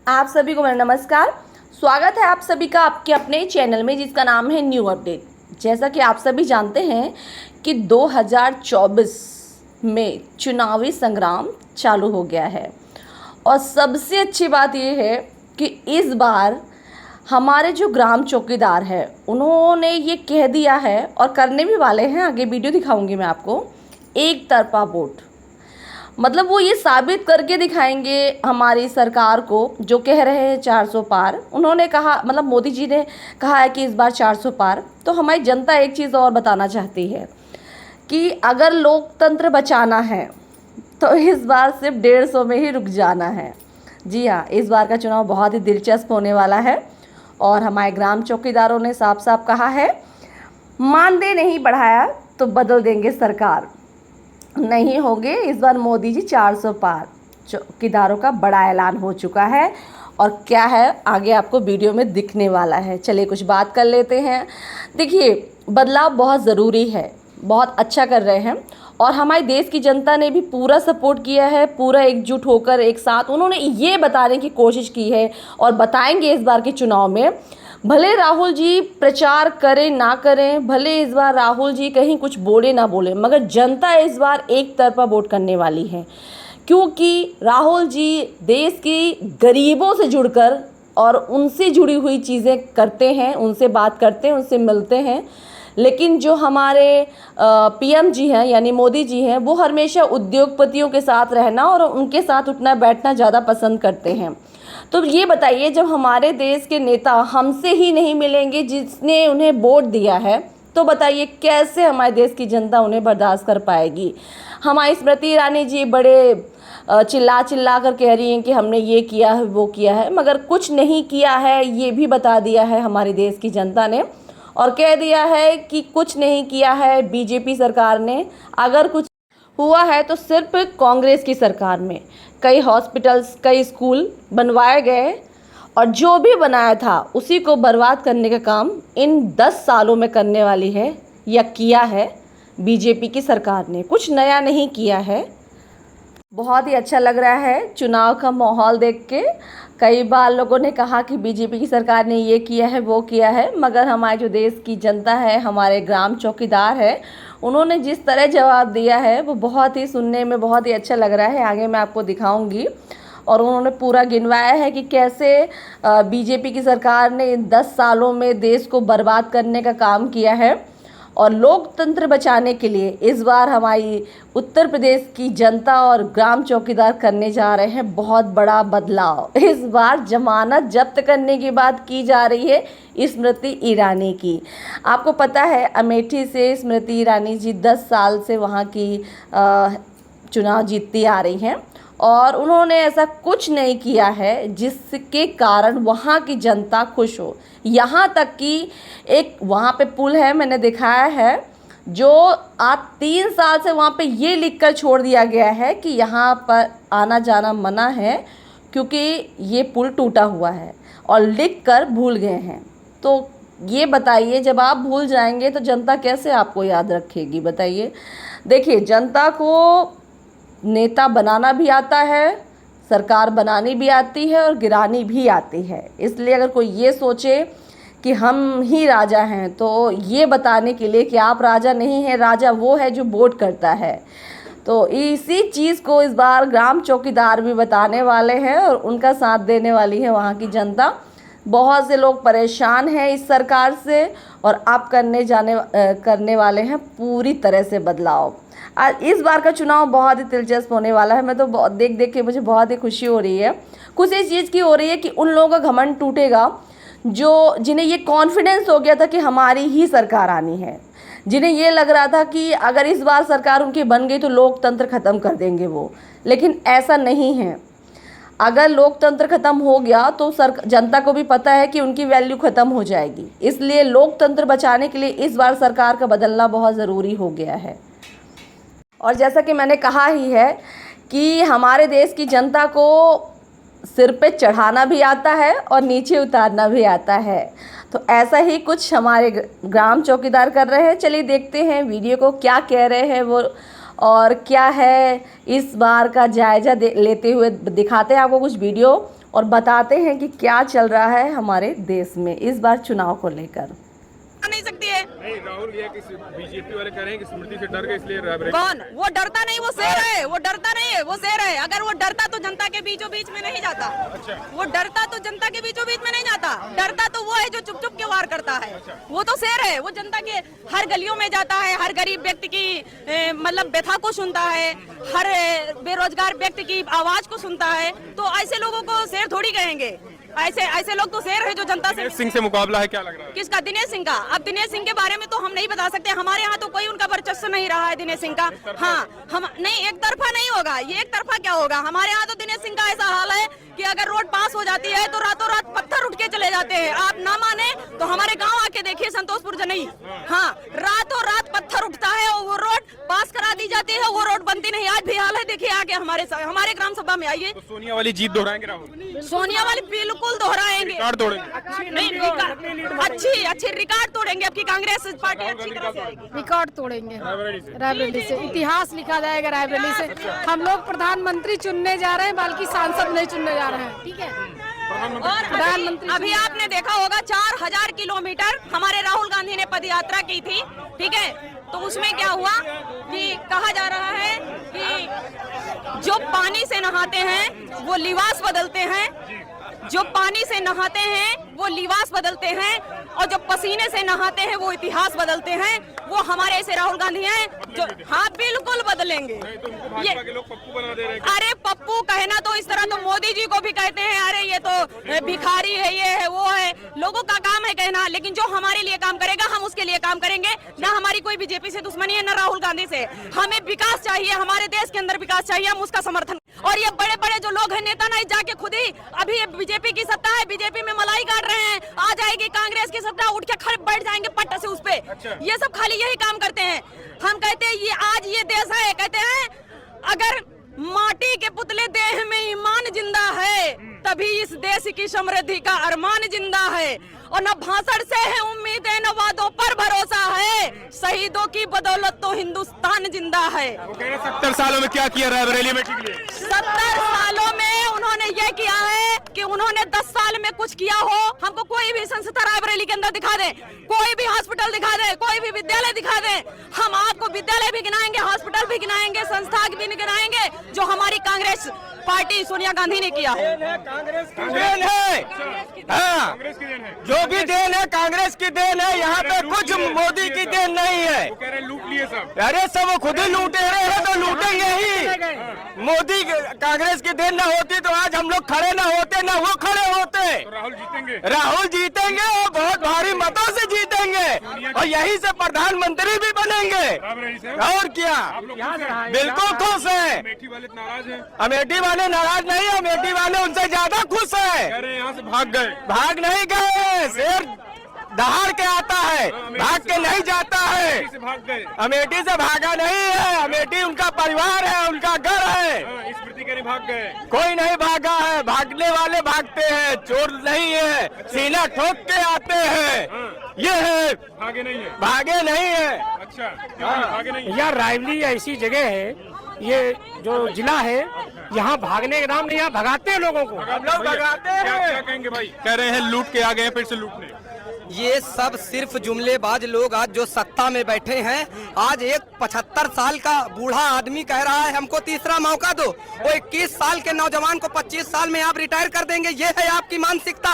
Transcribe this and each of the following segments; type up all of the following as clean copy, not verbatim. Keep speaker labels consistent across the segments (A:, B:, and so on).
A: आप सभी को मेरा नमस्कार। स्वागत है आप सभी का आपके अपने चैनल में जिसका नाम है न्यू अपडेट। जैसा कि आप सभी जानते हैं कि 2024 में चुनावी संग्राम चालू हो गया है और सबसे अच्छी बात यह है कि इस बार हमारे जो ग्राम चौकीदार है उन्होंने ये कह दिया है और करने भी वाले हैं, आगे वीडियो दिखाऊंगी मैं आपको, एक तरफा वोट। मतलब वो ये साबित करके दिखाएंगे हमारी सरकार को जो कह रहे हैं 400 पार। उन्होंने कहा, मतलब मोदी जी ने कहा है कि इस बार 400 पार। तो हमारी जनता एक चीज़ और बताना चाहती है कि अगर लोकतंत्र बचाना है तो इस बार सिर्फ 150 में ही रुक जाना है। जी हाँ, इस बार का चुनाव बहुत ही दिलचस्प होने वाला है और हमारे ग्राम चौकीदारों ने साफ साफ कहा है, मानदेय नहीं बढ़ाया तो बदल देंगे सरकार, नहीं होंगे इस बार मोदी जी 400 पार। चौकीदारों का बड़ा ऐलान हो चुका है और क्या है आगे आपको वीडियो में दिखने वाला है। चलिए कुछ बात कर लेते हैं। देखिए, बदलाव बहुत ज़रूरी है, बहुत अच्छा कर रहे हैं और हमारे देश की जनता ने भी पूरा सपोर्ट किया है, पूरा एकजुट होकर एक साथ उन्होंने ये बताने की कोशिश की है और बताएंगे इस बार के चुनाव में। भले राहुल जी प्रचार करें ना करें, भले इस बार राहुल जी कहीं कुछ बोले ना बोले, मगर जनता इस बार एक तरफा वोट करने वाली है क्योंकि राहुल जी देश की गरीबों से जुड़कर और उनसे जुड़ी हुई चीज़ें करते हैं, उनसे बात करते हैं, उनसे मिलते हैं। लेकिन जो हमारे पीएम जी हैं यानी मोदी जी हैं, वो हमेशा उद्योगपतियों के साथ रहना और उनके साथ उठना बैठना ज़्यादा पसंद करते हैं। तो ये बताइए, जब हमारे देश के नेता हमसे ही नहीं मिलेंगे जिसने उन्हें वोट दिया है, तो बताइए कैसे हमारे देश की जनता उन्हें बर्दाश्त कर पाएगी। हमारी स्मृति ईरानी जी बड़े चिल्ला चिल्ला कर कह रही हैं कि हमने ये किया है वो किया है, मगर कुछ नहीं किया है ये भी बता दिया है हमारे देश की जनता ने और कह दिया है कि कुछ नहीं किया है बीजेपी सरकार ने। अगर कुछ हुआ है तो सिर्फ कांग्रेस की सरकार में। कई हॉस्पिटल्स, कई स्कूल बनवाए गए और जो भी बनाया था उसी को बर्बाद करने का काम इन 10 सालों में करने वाली है या किया है बीजेपी की सरकार ने। कुछ नया नहीं किया है। बहुत ही अच्छा लग रहा है चुनाव का माहौल देख के। कई बार लोगों ने कहा कि बीजेपी की सरकार ने ये किया है वो किया है, मगर हमारे जो देश की जनता है, हमारे ग्राम चौकीदार है, उन्होंने जिस तरह जवाब दिया है वो बहुत ही सुनने में बहुत ही अच्छा लग रहा है। आगे मैं आपको दिखाऊंगी और उन्होंने पूरा गिनवाया है कि कैसे बीजेपी की सरकार ने इन 10 सालों में देश को बर्बाद करने का काम किया है और लोकतंत्र बचाने के लिए इस बार हमारी उत्तर प्रदेश की जनता और ग्राम चौकीदार करने जा रहे हैं बहुत बड़ा बदलाव। इस बार जमानत जब्त करने की बात की जा रही है स्मृति ईरानी की। आपको पता है अमेठी से स्मृति ईरानी जी 10 साल से वहाँ की चुनाव जीतती आ रही हैं और उन्होंने ऐसा कुछ नहीं किया है जिसके कारण वहाँ की जनता खुश हो। यहाँ तक कि एक वहाँ पे पुल है, मैंने दिखाया है, जो आज 3 साल से वहाँ पे ये लिखकर छोड़ दिया गया है कि यहाँ पर आना जाना मना है क्योंकि ये पुल टूटा हुआ है और लिख कर भूल गए हैं। तो ये बताइए, जब आप भूल जाएंगे तो जनता कैसे आपको याद रखेगी बताइए। देखिए, जनता को नेता बनाना भी आता है, सरकार बनानी भी आती है और गिरानी भी आती है। इसलिए अगर कोई ये सोचे कि हम ही राजा हैं तो ये बताने के लिए कि आप राजा नहीं हैं, राजा वो है जो वोट करता है। तो इसी चीज़ को इस बार ग्राम चौकीदार भी बताने वाले हैं और उनका साथ देने वाली है वहाँ की जनता। बहुत से लोग परेशान हैं इस सरकार से और आप करने वाले हैं पूरी तरह से बदलाव। आज इस बार का चुनाव बहुत ही दिलचस्प होने वाला है। मैं तो देख देख के मुझे बहुत ही खुशी हो रही है। कुछ इस चीज़ की हो रही है कि उन लोगों का घमंड टूटेगा जिन्हें ये कॉन्फिडेंस हो गया था कि हमारी ही सरकार आनी है, जिन्हें ये लग रहा था कि अगर इस बार सरकार उनकी बन गई तो लोकतंत्र ख़त्म कर देंगे वो। लेकिन ऐसा नहीं है। अगर लोकतंत्र ख़त्म हो गया तो जनता को भी पता है कि उनकी वैल्यू ख़त्म हो जाएगी। इसलिए लोकतंत्र बचाने के लिए इस बार सरकार का बदलना बहुत ज़रूरी हो गया है। और जैसा कि मैंने कहा ही है कि हमारे देश की जनता को सिर पे चढ़ाना भी आता है और नीचे उतारना भी आता है। तो ऐसा ही कुछ हमारे ग्राम चौकीदार कर रहे हैं। चलिए देखते हैं वीडियो को, क्या कह रहे हैं वो और क्या है इस बार का जायज़ा लेते हुए दिखाते हैं आपको कुछ वीडियो। और बताते हैं कि क्या चल रहा है हमारे देश में इस बार चुनाव को लेकर।
B: नहीं सकती है।
C: नहीं, राहुल ये कि बीजेपी वाले कह रहे हैं कि स्मृति से डर गए इसलिए रायबरेली।
B: कौन? वो डरता नहीं, वो शेर है। वो डरता नहीं है, वो शेर है। अगर वो डरता तो जनता के बीचों बीच में नहीं जाता।
C: अच्छा।
B: वो डरता तो जनता के बीचों बीच में नहीं जाता। डरता तो वो है जो चुप चुप के वार करता है।
C: अच्छा।
B: वो तो शेर है। वो जनता के हर गलियों में जाता है, हर गरीब व्यक्ति की मतलब व्यथा को सुनता है, हर बेरोजगार व्यक्ति की आवाज को सुनता है। तो ऐसे लोगों को शेर थोड़ी कहेंगे। ऐसे लोग तो शेर है जो जनता से।
C: दिनेश सिंह से मुकाबला है, क्या लग रहा है?
B: किसका? दिनेश सिंह का। अब दिनेश सिंह के बारे में तो हम नहीं बता सकते, हमारे यहाँ तो कोई उनका वर्चस्व नहीं रहा है दिनेश सिंह का। हाँ, हम नहीं, एक तरफा नहीं होगा ये। एक तरफा क्या होगा? हमारे यहाँ तो दिनेश सिंह का ऐसा हाल है कि अगर रोड पास हो जाती है तो रातों रात पत्थर उठ के चले जाते हैं। आप ना माने तो हमारे गाँव आके देखिए, संतोषपुर जनई। हाँ, रातों रात पत्थर उठता है और वो रोड पास करा दी जाती है, वो रोड बनती नहीं। आज भी हाल है, देखिए आके हमारे ग्राम सभा में आइए।
C: तो सोनिया वाली जीत दोहराएंगे राहुल?
B: सोनिया वाली बिल्कुल दोहराएंगे।
C: रिकॉर्ड तोड़ेंगे?
B: नहीं, अच्छी रिकॉर्ड तोड़ेंगे। आपकी कांग्रेस पार्टी अच्छी तरह से आएगी।
D: रिकॉर्ड तोड़ेंगे
C: रायबरेली से।
D: रायबरेली से। इतिहास लिखा जाएगा रायबरेली से। हम लोग प्रधानमंत्री चुनने जा रहे हैं, बल्कि सांसद नहीं चुनने जा रहे हैं। ठीक है।
B: और अभी आपने देखा होगा 4000 किलोमीटर हमारे राहुल गांधी ने पद यात्रा की थी। ठीक है, तो उसमें क्या हुआ कि कहा जा रहा है कि जो पानी से नहाते हैं वो लिबास बदलते हैं, जो पानी से नहाते हैं वो लिबास बदलते हैं, और जो पसीने से नहाते हैं वो इतिहास बदलते हैं। वो हमारे ऐसे राहुल गांधी हैं जो हाँ बिल्कुल बदलेंगे।
C: तो उनको भाजपा के लोग पप्पू बना दे रहे हैं।
B: अरे पप्पू कहना तो इस तरह तो मोदी जी को भी कहते हैं, अरे ये तो भिखारी है, ये है, वो है। लोगों का काम है कहना, लेकिन जो हमारे लिए काम करेगा हम उसके लिए काम करेंगे। ना हमारी कोई बीजेपी से दुश्मनी है, ना राहुल गांधी से। हमें विकास चाहिए, हमारे देश के अंदर विकास चाहिए, हम उसका समर्थन। और ये बड़े बड़े जो लोग हैं नेता ना, जाके खुद ही अभी ये बीजेपी की सत्ता है, बीजेपी में मलाई काट रहे हैं। आ जाएगी कांग्रेस की सत्ता, उठ के खड़े बैठ जाएंगे पट्टा से उस पे।
C: अच्छा।
B: ये सब खाली यही काम करते हैं। हम कहते हैं ये आज ये देश है, कहते हैं अगर माटी के पुतले देह में ईमान जिंदा है तभी इस देश की समृद्धि का अरमान जिंदा है। और न भाषण से है उम्मीदें, न वादों पर भरोसा है, शहीदों की बदौलत तो हिंदुस्तान जिंदा है।
C: वो कह रहे 70 सालों में क्या किया रायबरेली में? ठीक है,
B: 70 सालों में उन्होंने ये किया है कि उन्होंने 10 साल में कुछ किया हो। हमको कोई भी संस्था रायबरेली के अंदर दिखा दे, कोई भी हॉस्पिटल दिखा दे, कोई भी विद्यालय दिखा दे। हम आपको विद्यालय भी गिनाएंगे, हॉस्पिटल भी गिनाएंगे, संस्था भी गिनाएंगे जो हमारी कांग्रेस पार्टी सोनिया गांधी ने किया है।
C: कांग्रेस की
E: देन है। हाँ,
C: कांग्रेस की देन है।
E: जो भी देन है कांग्रेस की देन है। यहाँ पे कुछ मोदी की देन नहीं है।
C: वो कह रहे हैं लूट लिए सब।
E: अरे सब वो खुद ही लूटे रहे हैं तो लूटेंगे ही। मोदी कांग्रेस की देन न होती तो आज हम लोग खड़े न होते, न वो खड़े होते।
C: तो राहुल जीतेंगे?
E: राहुल जीतेंगे और बहुत भारी मतों से जीतेंगे, और यही से प्रधानमंत्री भी बनेंगे।
C: रायबरेली से?
E: और क्या,
C: आप लोग खुश हैं?
E: बिल्कुल खुश है।
C: अमेठी वाले नाराज हैं?
E: अमेठी वाले नाराज नहीं, अमेठी वाले उनसे ज्यादा खुश है।
C: कह रहे हैं यहाँ से भाग गए।
E: भाग नहीं गए, शेर दहाड़ के आता है, भाग के नहीं जाता है।
C: अमेठी से भाग गए?
E: अमेठी से भागा नहीं है, अमेठी उनका परिवार है, उनका घर है।
C: हाँ, स्मृति कह रही भाग गए।
E: कोई नहीं भागा है, भागने वाले भागते हैं, चोर नहीं है, सीना ठोक के आते हैं। ये है,
C: भागे नहीं है?
E: भागे नहीं है।
C: अच्छा, क्यों नहीं भागे नहीं है?
F: यह रायबरेली ऐसी जगह है, ये जो जिला है, यहाँ भागने का नाम नहीं, यहाँ भगाते हैं लोगों को।
E: हम लोग भगाते
C: क्या
E: हैं।
C: कहेंगे भाई? कह रहे हैं लूट के आ गए, फिर से लूटने।
G: ये सब सिर्फ जुमलेबाज लोग आज जो सत्ता में बैठे हैं। आज एक 75 साल का बूढ़ा आदमी कह रहा है हमको तीसरा मौका दो। वो 21 साल के नौजवान को 25 साल में आप रिटायर कर देंगे, ये है आपकी मानसिकता।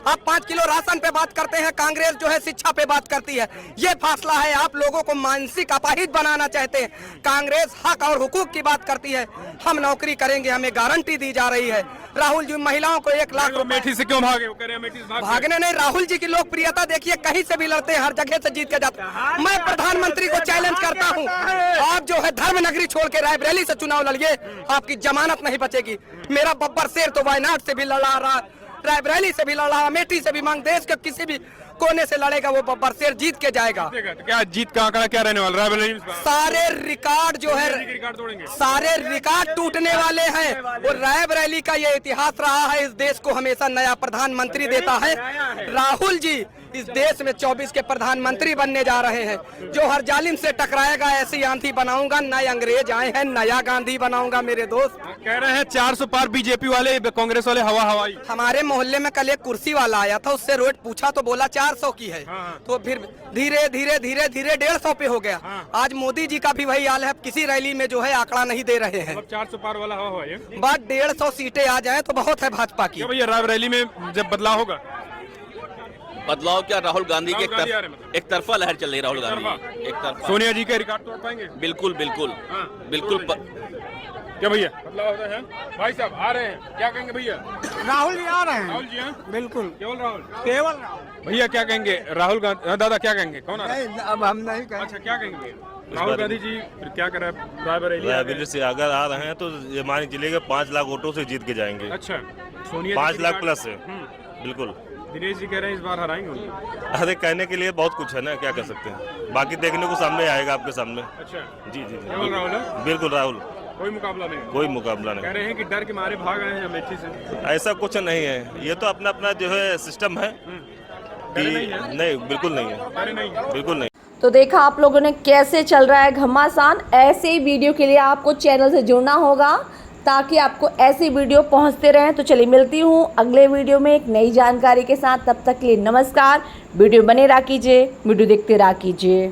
G: आप 5 किलो राशन पे बात करते हैं, कांग्रेस जो है शिक्षा पे बात करती है। ये फासला है, आप लोगों को मानसिक अपाहिज बनाना चाहते हैं। कांग्रेस हक और हुकूक की बात करती है, हम नौकरी करेंगे, हमें गारंटी दी जा रही है। राहुल जी महिलाओं को 1 लाख
C: अमेठी से क्यों भागे? वो कह रहे हैं अमेठी से भाग गए।
G: भागने नहीं, राहुल जी की लोकप्रियता देखिए, कहीं से भी लड़ते हैं, हर जगह से जीत के जाते हैं। मैं प्रधानमंत्री को चैलेंज करता हूं, आप जो है धर्म नगरी छोड़ के रायबरेली से चुनाव लड़िए, आपकी जमानत नहीं बचेगी। मेरा बब्बर शेर तो वायनाड से भी लड़ा रहा, रायबरेली से भी लड़ा, अमेठी से भी, मांग देश के किसी भी कोने से लड़ेगा, वो बब्बर शेर जीत के जाएगा।
C: तो क्या जीत का आंकड़ा क्या रहने वाला रायबरेली में?
G: सारे रिकॉर्ड जो है,
C: रिकॉर्ड तोड़ेंगे।
G: सारे रिकॉर्ड टूटने वाले हैं। और रायबरेली का ये इतिहास रहा है, इस देश को हमेशा नया प्रधानमंत्री देता है। राहुल जी इस देश में 24 के प्रधानमंत्री बनने जा रहे हैं। जो हर जालिम से टकराएगा ऐसी आंधी बनाऊंगा, नए अंग्रेज आए हैं नया गांधी बनाऊंगा मेरे दोस्त।
C: कह रहे हैं 400 पार बीजेपी वाले, कांग्रेस वाले हवा हवाई।
G: हमारे मोहल्ले में कल एक कुर्सी वाला आया था, उससे रेट पूछा तो बोला 400 की है। तो फिर धीरे धीरे धीरे धीरे 150 पे हो गया। आज मोदी जी का भी वही हाल है, किसी रैली में जो है आंकड़ा नहीं दे रहे हैं।
C: 400 पार वाला हवा हवाई है।
G: बस 150 सीटें आ जाएं तो बहुत है भाजपा की।
C: क्या भैया रायबरेली में जब बदलाव होगा?
H: बदलाव क्या, राहुल गांधी की
C: राहुल गांधी आ रहे हैं मतलब।
H: एक तरफा लहर चल रही है। राहुल गांधी एक तरफा।
C: सोनिया जी के रिकॉर्ड तोड़ पाएंगे?
H: बिल्कुल बिल्कुल बिल्कुल।
C: क्या भैया बदलाव होता है? भाई साहब आ रहे हैं, क्या कहेंगे भैया?
F: राहुल जी आ रहे हैं।
C: राहुल जी हैं?
F: बिल्कुल
C: केवल राहुल।
F: केवल राहुल।
C: भैया क्या कहेंगे? राहुल गांधी, दादा क्या कहेंगे? कौन आ रहा है?
F: अब हम नहीं कहें।
C: अच्छा क्या कहेंगे? राहुल गांधी जी फिर क्या कर रहे हैं? रायबरेली
I: से अगर आ रहे हैं तो ये मान के चलिए 5 लाख वोटों से जीत के जाएंगे।
C: अच्छा, सोनिया
I: 5 लाख प्लस है। बिल्कुल।
C: दिनेश जी कह रहे हैं इस बार हराएंगे उनको।
I: अरे कहने के लिए बहुत कुछ है ना, क्या कर सकते हैं, बाकी देखने को सामने आएगा आपके सामने।
C: अच्छा
I: जी जी
C: केवल राहुल है?
I: बिल्कुल राहुल,
C: कोई मुकाबला नहीं?
I: कोई मुकाबला
C: कह
I: नहीं।
C: रहे हैं कि डर के मारे भाग आए हैं अमेठी से।
I: ऐसा कुछ नहीं है, ये तो अपना अपना जो है सिस्टम है कि नहीं, बिल्कुल नहीं है, बिल्कुल नहीं।
A: तो देखा आप लोगों ने कैसे चल रहा है घमासान। ऐसे ही वीडियो के लिए आपको चैनल से जुड़ना होगा ताकि आपको ऐसी वीडियो पहुंचते रहें। तो चलिए मिलती हूँ अगले वीडियो में एक नई जानकारी के साथ। तब तक के लिए नमस्कार। वीडियो बने रहा कीजिए, वीडियो देखते रहा कीजिए।